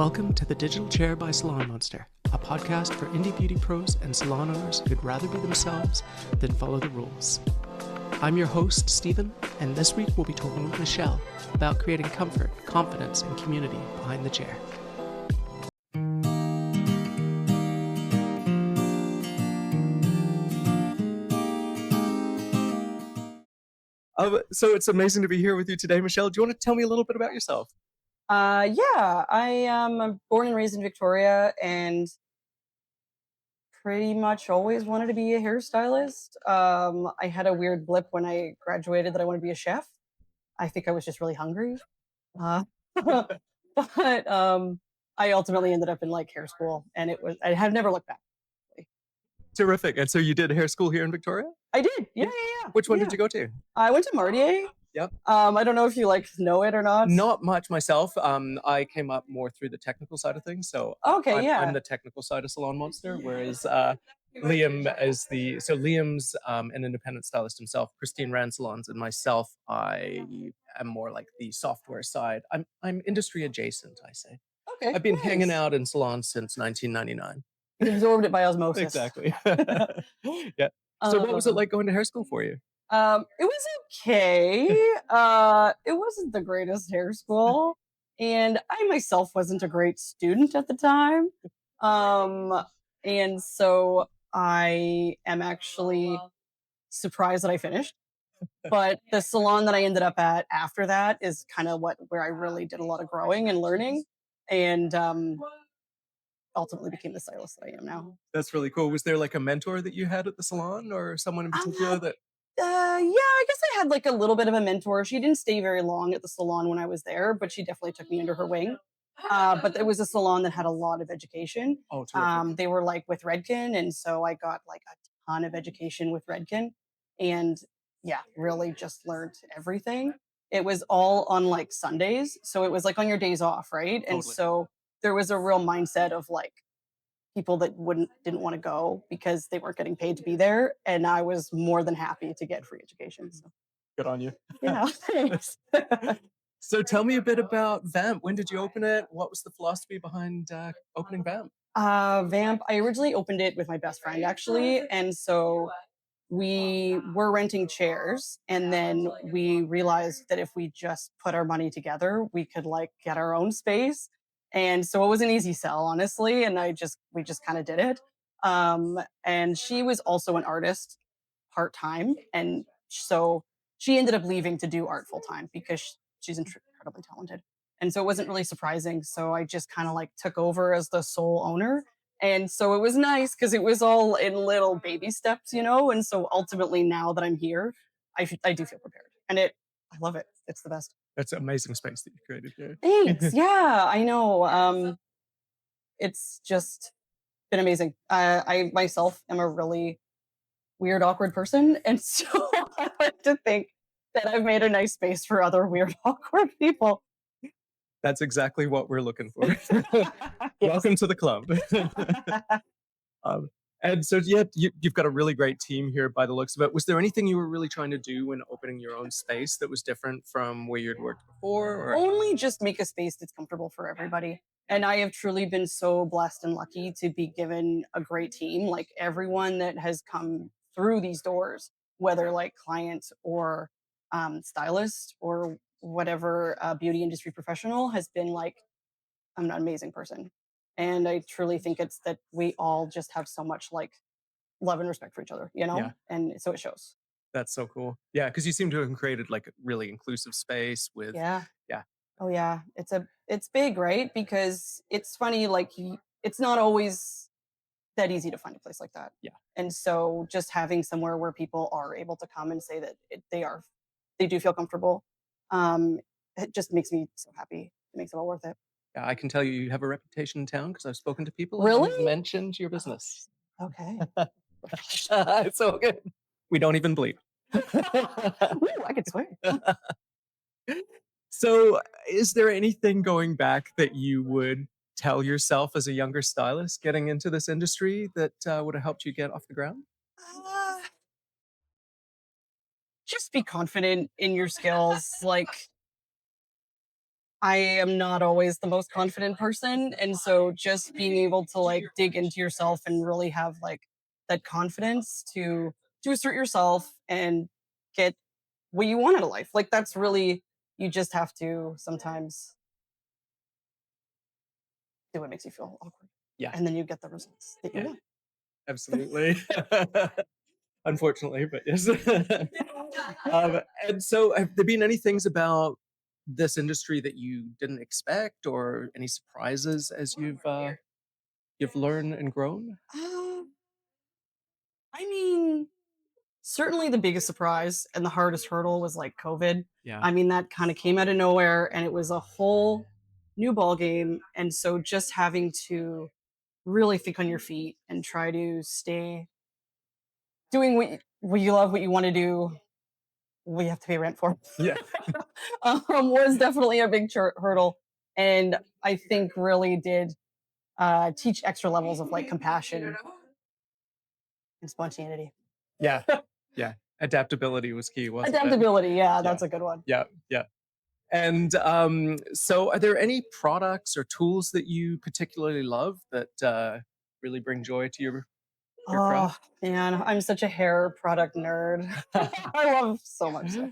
Welcome to the Digital Chair by SalonMonster, a podcast for indie beauty pros and salon owners who'd rather be themselves than follow the rules. I'm your host, Stephen, and this week we'll be talking with Michelle about creating comfort, confidence, and community behind the chair. So it's amazing to be here with you today, Michelle. Do you want to tell me a little bit about yourself? Yeah, I am born and raised in Victoria and pretty much always wanted to be a hairstylist. I had a weird blip when I graduated that I wanted to be a chef. I think I was just really hungry. Uh, but I ultimately ended up in like hair school and I have never looked back. Terrific. And so you did hair school here in Victoria? I did. Yeah. Which one Yeah. did you go to? I went to Martier. Yep. I don't know if you know it or not. Not much myself. I came up more through the technical side of things. So Okay, yeah. I'm the technical side of SalonMonster, whereas Liam's an independent stylist himself. Christine ran salons, and myself, I am more like the software side. I'm industry adjacent, I say. Okay. I've been nice. hanging out in salons since 1999. You absorbed it by osmosis. Exactly. Yeah. So what was it like going to hair school for you? It was okay. It wasn't the greatest hair school, and I myself wasn't a great student at the time. And so I am actually surprised that I finished. But the salon that I ended up at after that is kind of where I really did a lot of growing and learning, and ultimately became the stylist that I am now. That's really cool. Was there like a mentor that you had at the salon or someone in particular that? Yeah, I guess I had like a little bit of a mentor. She didn't stay very long at the salon when I was there, but she definitely took me under her wing. But it was a salon that had a lot of education. Oh, terrific. They were like with Redken, and so I got like a ton of education with Redken, and yeah, really just learned everything. It was all on like Sundays, so it was like on your days off, right? And Totally. so there was a real mindset of like people that didn't want to go because they weren't getting paid to be there, and I was more than happy to get free education. So Good on you. yeah, thanks. So tell me a bit about Vamp. When did you open it? What was the philosophy behind opening Vamp? Vamp. I originally opened it with my best friend actually, and so we were renting chairs, and then we realized that if we just put our money together, we could like get our own space. And so it was an easy sell, honestly. And we just kind of did it. And she was also an artist part time, and so she ended up leaving to do art full time because she's incredibly talented. And so it wasn't really surprising. So I just kind of like took over as the sole owner, and so it was nice because it was all in little baby steps, you know? And so ultimately, now that I'm here, I do feel prepared. And I love it. It's the best. That's an amazing space that you created here. Thanks. Yeah, I know. It's just been amazing. I myself am a really weird, awkward person. And so I like to think that I've made a nice space for other weird, awkward people. That's exactly what we're looking for. Yes. Welcome to the club. Um, and so, yeah, you've got a really great team here by the looks of it. Was there anything you were really trying to do when opening your own space that was different from where you'd worked before? Or? Only just make a space that's comfortable for everybody. And I have truly been so blessed and lucky to be given a great team. Like everyone that has come through these doors, whether like clients or stylist or whatever beauty industry professional, has been like I'm an amazing person. And I truly think it's that we all just have so much like love and respect for each other, you know? Yeah. And so it shows. That's so cool. Yeah, because you seem to have created like a really inclusive space with, Yeah. yeah, Oh yeah. It's big, right? Because it's funny, like it's not always that easy to find a place like that. yeah. And so just having somewhere where people are able to come and say that they do feel comfortable, um, it just makes me so happy. It makes it all worth it. Yeah, I can tell you have a reputation in town because I've spoken to people and Really? you've mentioned your business. Okay. It's so good. We don't even bleep. Ooh, I could swear. So, is there anything going back that you would tell yourself as a younger stylist getting into this industry that would have helped you get off the ground? Uh, just be confident in your skills. Like I am not always the most confident person. And so just being able to like dig into yourself and really have like that confidence to assert yourself and get what you want out of life. Like that's really you just have to sometimes do what makes you feel awkward. Yeah, And then you get the results that you yeah, want. absolutely. Unfortunately, but yes. And so, have there been any things about this industry that you didn't expect, or any surprises as you've learned and grown? Uh, I mean, certainly the biggest surprise and the hardest hurdle was like COVID. Yeah, I mean, that kind of came out of nowhere and it was a whole new ball game. And so just having to really think on your feet and try to stay doing what you love, what you want to do, what you have to pay rent for, yeah, was definitely a big hurdle. And I think really did teach extra levels of like compassion and spontaneity. yeah, yeah. Adaptability was key, wasn't it? Adaptability, yeah, Yeah, that's a good one. yeah, yeah. And so, are there any products or tools that you particularly love that really bring joy to your Oh craft? man, I'm such a hair product nerd. I love so much stuff.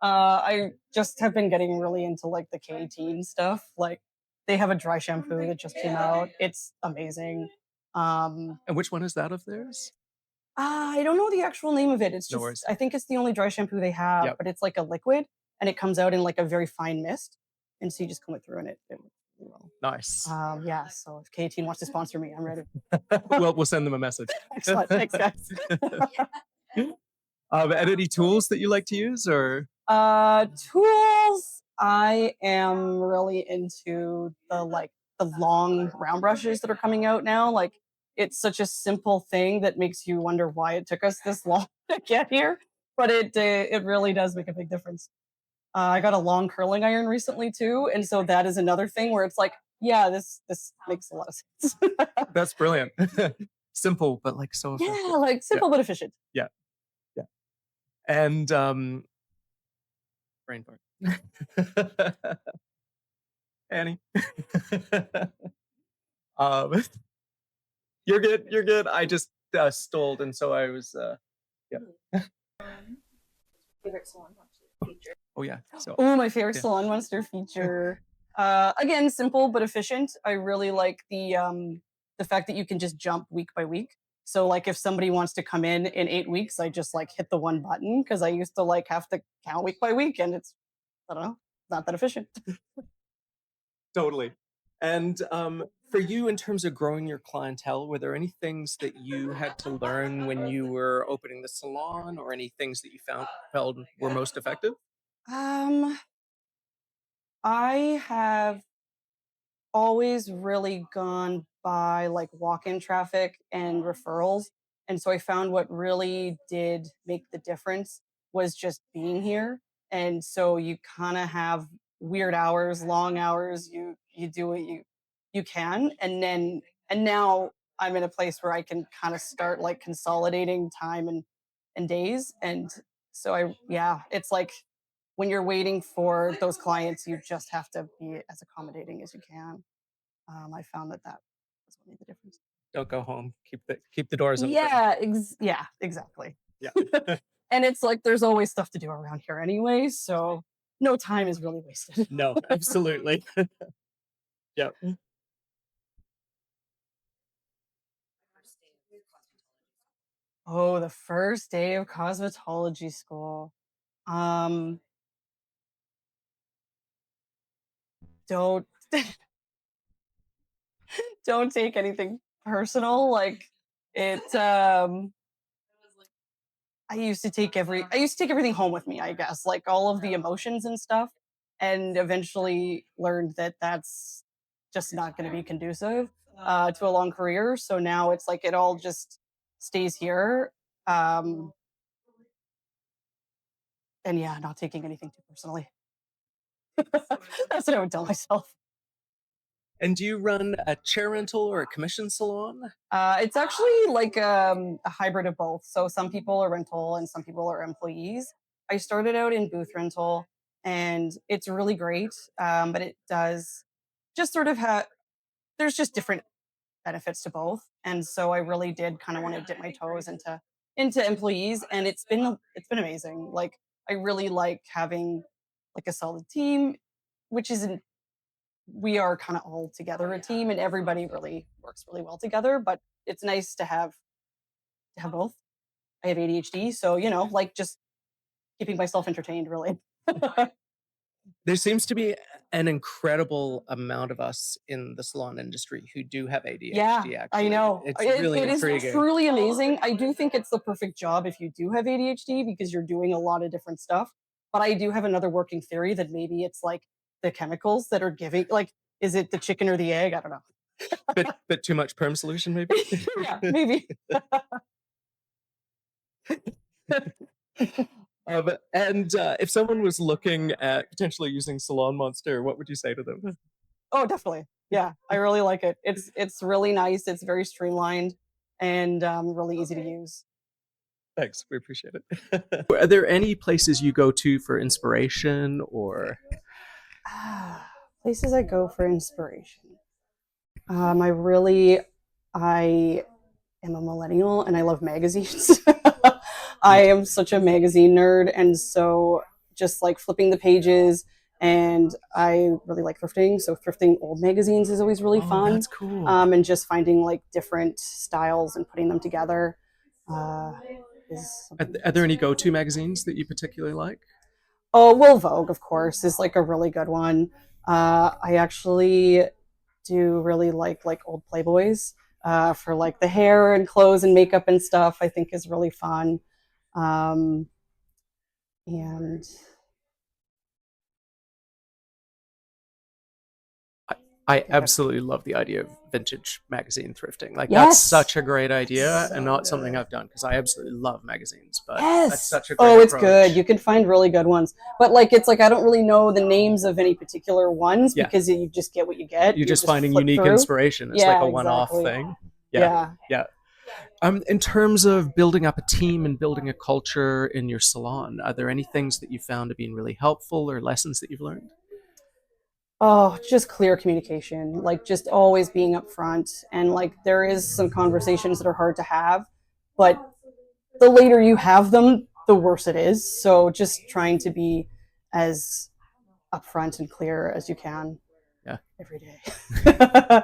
I just have been getting really into like the K18 stuff. Like they have a dry shampoo that just came out. It's amazing. Um, And which one is that of theirs? I don't know the actual name of it. It's No just worries. I think it's the only dry shampoo they have, Yep. but it's like a liquid and it comes out in like a very fine mist. And so you just comb it through and it works really well. Nice. Yeah, so if K18 wants to sponsor me, I'm ready. We'll send them a message. Excellent. Thanks, guys. And any tools that you like to use, or Tools. I am really into the long round brushes that are coming out now. Like it's such a simple thing that makes you wonder why it took us this long to get here, but it really does make a big difference. I got a long curling iron recently too, and so that is another thing where it's like, yeah, this makes a lot of sense. that's brilliant. Simple, but like so Yeah, effective. like Yeah, simple but efficient. yeah, yeah. And brain fart. Annie. um, you're good. You're good. I just stalled, and so I was. Yeah. Favorite salon feature. Oh yeah. So Oh, my favorite yeah. salonMonster feature. Again, simple but efficient. I really like the fact that you can just jump week by week. So like if somebody wants to come in 8 weeks, I just like hit the one button because I used to like have to count week by week, and it's I don't know, not that efficient. Totally. And for you, in terms of growing your clientele, were there any things that you had to learn when you were opening the salon, or any things that you found felt were most effective? Um, I have always really gone by like walk-in traffic and referrals. And so I found what really did make the difference was just being here. And so you kind of have weird hours, long hours, you do what you can. And now I'm in a place where I can kind of start like consolidating time and days. And so I yeah, it's like when you're waiting for those clients, you just have to be as accommodating as you can. I found that was what made the difference. Don't go home. Keep the doors open. Yeah, yeah, exactly. Yeah. And it's like there's always stuff to do around here anyway, so no time is really wasted. No, absolutely. Yeah. Oh, the first day of cosmetology school. Um, don't don't take anything personal. Like it I used to take everything home with me, I guess, like all of the emotions and stuff, and eventually learned that that's just not going to be conducive to a long career. So now it's like it all just stays here. Um, and yeah, not taking anything too personally. That's what I would tell myself. And do you run a chair rental or a commission salon? It's actually like a hybrid of both. So some people are rental and some people are employees. I started out in booth rental. and it's really great. But it does just sort of have, there's just different benefits to both. And so I really did kind of want to dip my toes into employees, and it's been amazing. Like I really like having like a solid team, which isn't, we are kind of all together a team and everybody really works really well together, but it's nice to have both. I have ADHD, so like just keeping myself entertained really. There seems to be an incredible amount of us in the salon industry who do have Yeah, ADHD, I actually. know. It's It, really it is intriguing. truly amazing. I do think it's the perfect job if you do have ADHD because you're doing a lot of different stuff. But I do have another working theory that maybe it's like the chemicals that are giving, like, is it the chicken or the egg? I don't know. Bit too much perm solution, maybe? Yeah, maybe. If someone was looking at potentially using Salon Monster, what would you say to them? Oh, definitely. Yeah, I really like it. It's really nice. It's very streamlined and really easy to use. Thanks, we appreciate it. Are there any places you go to for inspiration or? Places I go for inspiration. I am a millennial and I love magazines. I am such a magazine nerd, and so just like flipping the pages, and I really like thrifting. So thrifting old magazines is always really fun. That's cool. And just finding like different styles and putting them together. Uh, Are there any go-to magazines that you particularly like? Oh, well, Vogue, of course, is like a really good one. I actually do really like old Playboys for like the hair and clothes and makeup and stuff. I think is really fun. Um, and I absolutely love the idea of vintage magazine thrifting. Like that's yes, such a great idea, so and not something good. I've done because I absolutely love magazines. But that's Yes. such a great Oh, it's approach. good. You can find really good ones. But like it's like I don't really know the names of any particular ones Yeah. because you just get what you get. You're just finding flip unique through. inspiration. It's like Yeah, a one-off exactly. thing. Yeah. In terms of building up a team and building a culture in your salon, are there any things that you found have been really helpful or lessons that you've learned? Oh, just clear communication, like just always being upfront. And like there is some conversations that are hard to have, but the later you have them, the worse it is. So just trying to be as upfront and clear as you can. Yeah. Every day.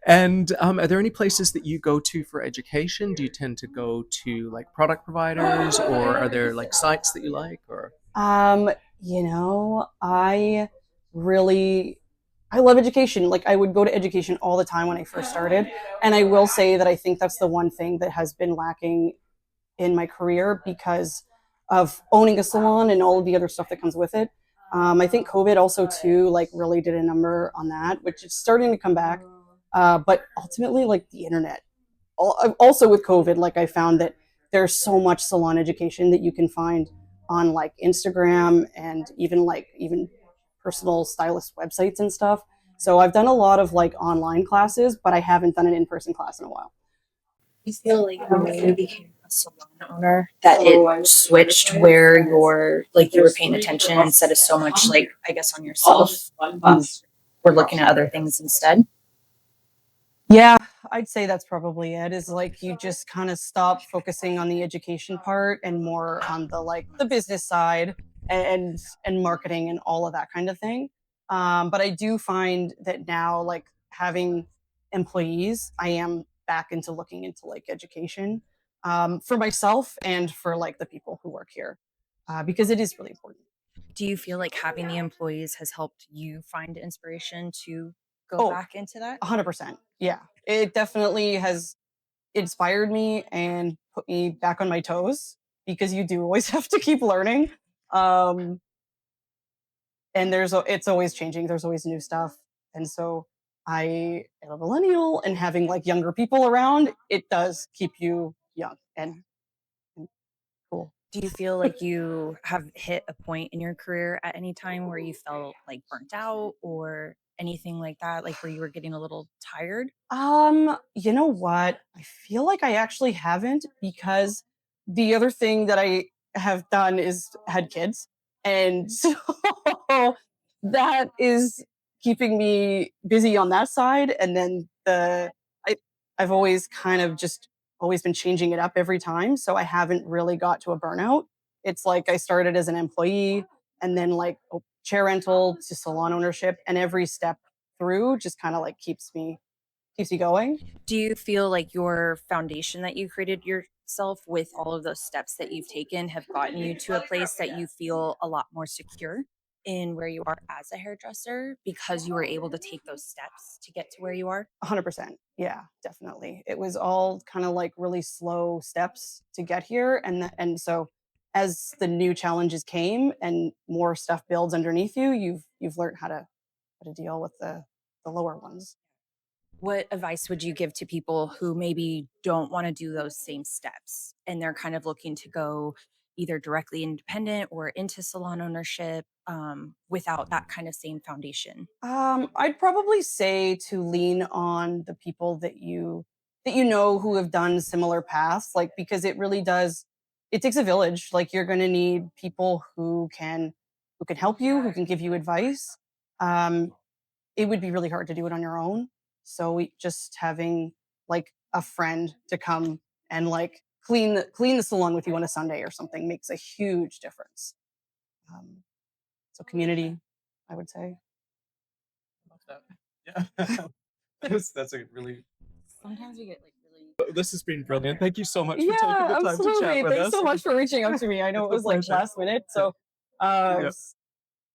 And are there any places that you go to for education? Do you tend to go to like product providers, or are there like sites that you like? Or Um, you know, really I love education. Like I would go to education all the time when I first started. And I will say that I think that's the one thing that has been lacking in my career because of owning a salon and all of the other stuff that comes with it. I think COVID also too, like really did a number on that, which is starting to come back. But ultimately, like the internet. Also with COVID, like I found that there's so much salon education that you can find on like Instagram and even personal stylist websites and stuff. So I've done a lot of like online classes, but I haven't done an in-person class in a while. You feel like when you became a salon owner that it switched where you were paying attention instead of so much like I guess on yourself. You were looking at other things instead. Yeah, I'd say that's probably it. Is like you just kind of stop focusing on the education part and more on the like the business side and marketing and all of that kind of thing. But I do find that now, like having employees, I am back into looking into like education for myself and for like the people who work here because it is really important. Do you feel like having the employees has helped you find inspiration to go Oh, back into that? 100%. Yeah, it definitely has inspired me and put me back on my toes because you do always have to keep learning. Um, and it's always changing. There's always new stuff. And so I am a millennial and having like younger people around, it does keep you young and cool. Do you feel like you have hit a point in your career at any time where you felt like burnt out or anything like that, like where you were getting a little tired? You know what? I feel like I actually haven't because the other thing that I have done is had kids. And so that is keeping me busy on that side. And then I've always kind of just always been changing it up every time. So I haven't really got to a burnout. It's like I started as an employee and then like chair rental to salon ownership, and every step through just kind of like keeps me going. Do you feel like your foundation that you created yourself with all of those steps that you've taken have gotten you to a place that you feel a lot more secure in where you are as a hairdresser because you were able to take those steps to get to where you are? 100%. Yeah, definitely. It was all kind of like really slow steps to get here, and so as the new challenges came and more stuff builds underneath you, you've learned how to deal with the lower ones. What advice would you give to people who maybe don't want to do those same steps and they're kind of looking to go either directly independent or into salon ownership without that kind of same foundation? I'd probably say to lean on the people that you know who have done similar paths, like because it really does. It takes a village. Like you're going to need people who can help you, who can give you advice. Um, it would be really hard to do it on your own. So just having like a friend to come and like clean the salon with you on a Sunday or something makes a huge difference. Um, so community, I would say. Love that. Yeah. That's a really. Sometimes we get like really. This has been brilliant. Thank you so much for Yeah, taking the time to absolutely. chat with Thanks us. so much for reaching out to me. I know It's it a was like pleasure. last minute, so uh, Yeah.